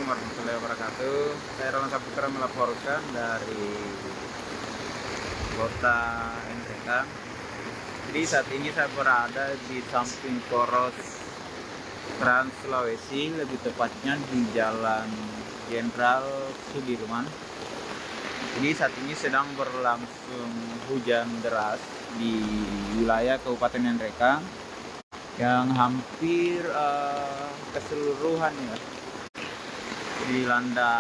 warahmatullahi wabarakatuh. Saya Roland Saputra melaporkan dari kota Nrekang. Jadi saat ini saya berada di samping poros Trans Sulawesi, lebih tepatnya di Jalan Jenderal Sudirman. Jadi saat ini sedang berlangsung hujan deras di wilayah Kabupaten Nrekang yang hampir keseluruhan ya dilanda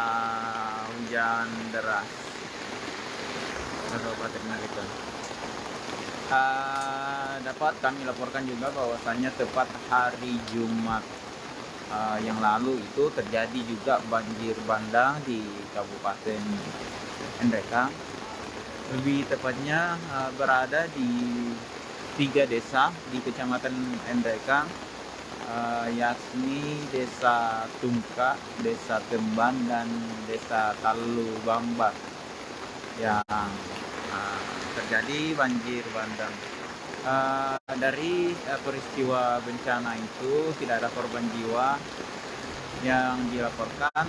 hujan deras Kabupaten Nrekang. Dapat kami laporkan juga bahwasannya tepat hari Jumat yang lalu itu terjadi juga banjir bandang di Kabupaten Nrekang. Lebih tepatnya berada di 3 desa di Kecamatan Nrekang, yakni Desa Tungka, Desa Temban, dan Desa Talu Bambat yang terjadi banjir bandang. Dari peristiwa bencana itu tidak ada korban jiwa yang dilaporkan,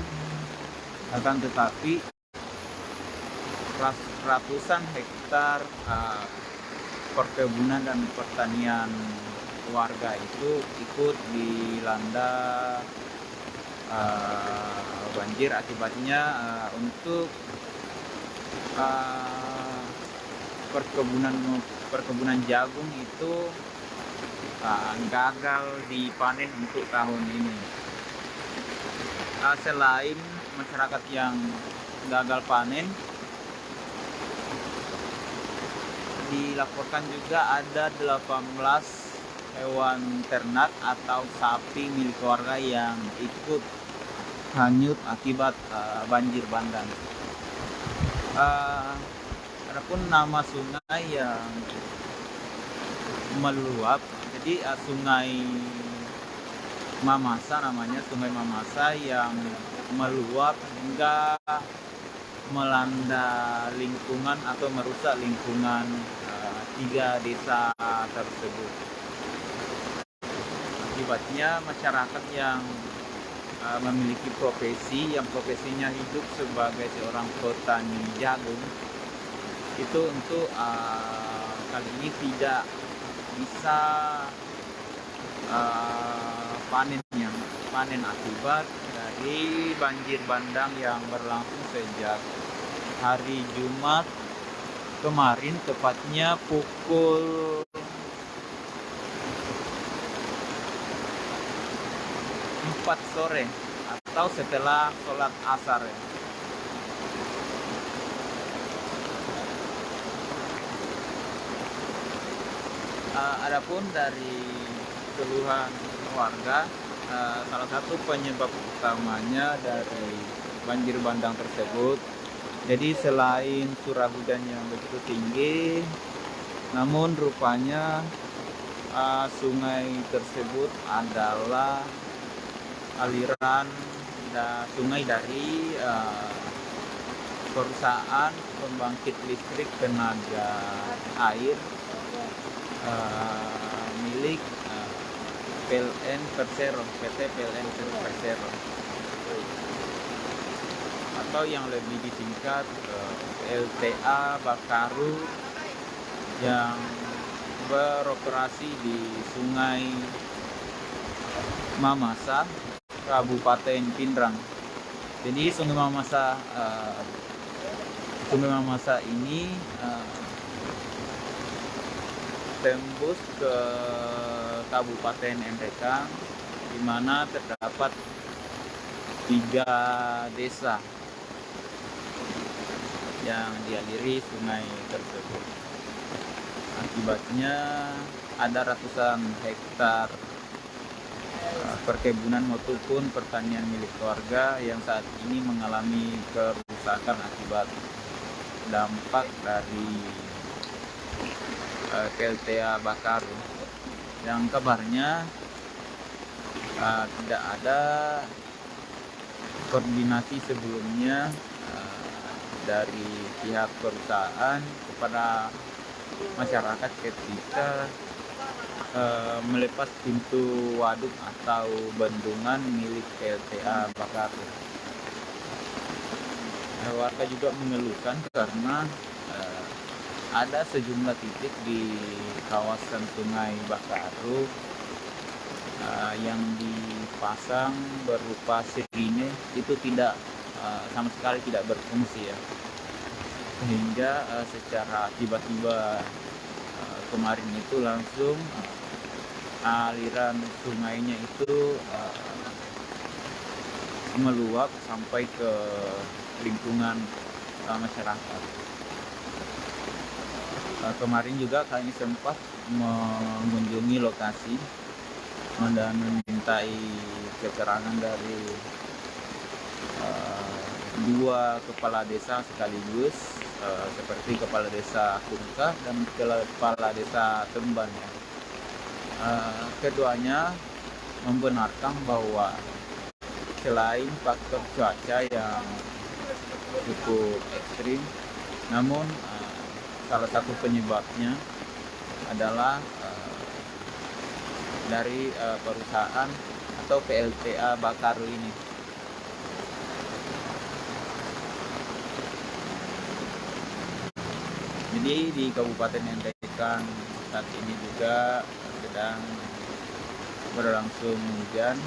akan tetapi ratusan hektar perkebunan dan pertanian warga itu ikut dilanda banjir. Akibatnya untuk perkebunan jagung itu gagal dipanen untuk tahun ini. Selain masyarakat yang gagal panen, dilaporkan juga ada 18 hewan ternak atau sapi milik warga yang ikut hanyut akibat banjir bandang. Adapun nama sungai yang meluap, jadi Sungai Mamasa namanya, Sungai Mamasa yang meluap hingga melanda lingkungan atau merusak lingkungan 3 desa tersebut. Akibatnya masyarakat yang memiliki profesinya hidup sebagai seorang petani jagung itu untuk kali ini tidak bisa panen akibat dari banjir bandang yang berlangsung sejak hari Jumat kemarin, tepatnya pukul 4 sore atau setelah sholat asar ya. Adapun dari keluhan warga, salah satu penyebab utamanya dari banjir bandang tersebut, jadi selain curah hujan yang begitu tinggi, namun rupanya sungai tersebut adalah aliran sungai dari perusahaan pembangkit listrik tenaga air milik PLN Persero, PT PLN Persero, atau yang lebih disingkat LTA Bakaru, yang beroperasi di Sungai Mamasa, Kabupaten Pindrang. Jadi Sungai Mamasa ini tembus ke Kabupaten Nrekang, di mana terdapat 3 desa yang dialiri sungai tersebut. Akibatnya ada ratusan hektar perkebunan maupun pertanian milik warga yang saat ini mengalami kerusakan akibat dampak dari PLTA Bakaru, yang kabarnya tidak ada koordinasi sebelumnya dari pihak perusahaan kepada masyarakat ketika melepas pintu waduk atau bendungan milik PLTA Bakaru. Warga juga mengeluhkan karena eh, ada sejumlah titik di kawasan Sungai Bakaru yang dipasang berupa sirine itu tidak sama sekali tidak berfungsi ya, sehingga secara tiba-tiba kemarin itu langsung aliran sungainya itu meluap sampai ke lingkungan masyarakat. Kemarin juga kami sempat mengunjungi lokasi dan memintai keterangan dari dua kepala desa sekaligus, seperti kepala desa Kungka dan kepala desa Temban ya. Keduanya membenarkan bahwa selain faktor cuaca yang cukup ekstrim, namun salah satu penyebabnya adalah dari perusahaan atau PLTA Bakaru ini. Jadi di Kabupaten Ngendekang saat ini juga sedang berlangsung hujan.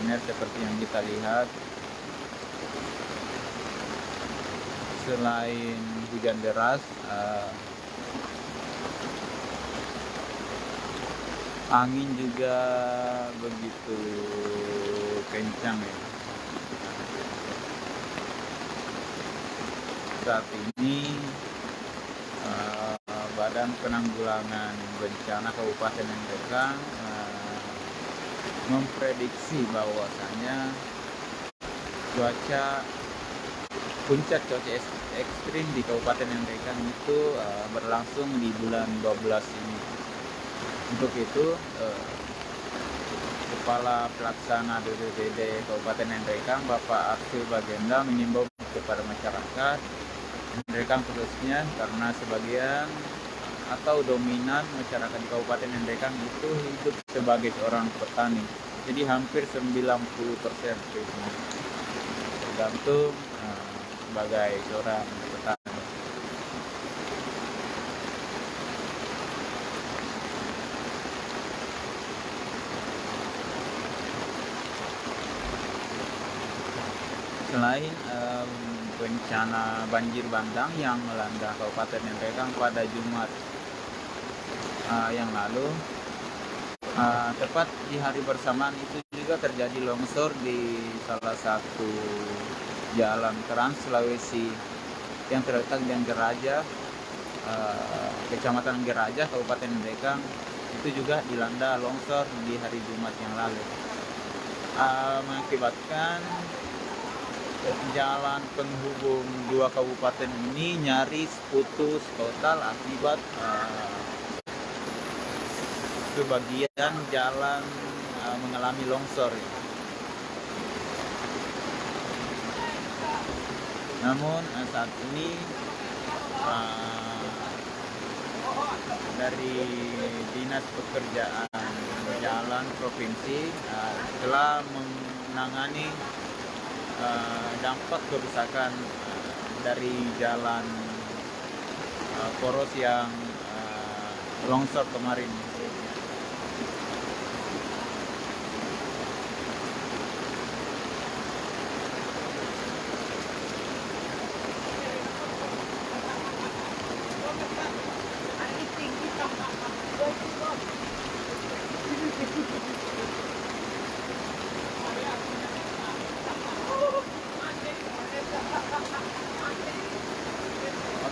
Benar seperti yang kita lihat, selain hujan deras, angin juga begitu kencang ya. Saat ini Badan Penanggulangan Bencana Kabupaten Ngendekang memprediksi bahwasanya puncak cuaca ekstrim di Kabupaten Ngendekang itu berlangsung di bulan 12 ini. Untuk itu Kepala Pelaksana BPBD Kabupaten Ngendekang Bapak Arsul Bagenda mengimbau kepada masyarakat Ngendekang khususnya, karena sebagian atau dominan masyarakat di Kabupaten Ngendekang itu hidup sebagai seorang petani. Jadi hampir 90% tergantung sebagai seorang petani. Selain bencana banjir bandang yang melanda Kabupaten Ngendekang pada Jumat yang lalu, tepat di hari bersamaan itu juga terjadi longsor di salah satu jalan Trans Sulawesi yang terletak di Geraja, Kecamatan Geraja, Kabupaten Ngendekang. Itu juga dilanda longsor di hari Jumat yang lalu, mengakibatkan jalan penghubung dua kabupaten ini nyaris putus total akibat sebagian jalan mengalami longsor. Namun saat ini dari Dinas Pekerjaan Jalan Provinsi telah menangani dampak kerusakan dari jalan poros yang longsor kemarin.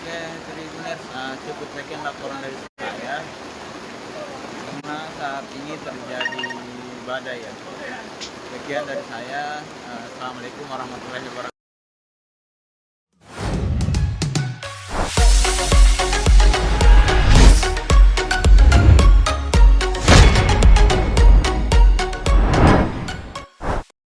Oke, Tribuners, cukup sekian laporan dari saya karena saat ini terjadi badai ya. Sekian dari saya. Assalamualaikum warahmatullahi wabarakatuh.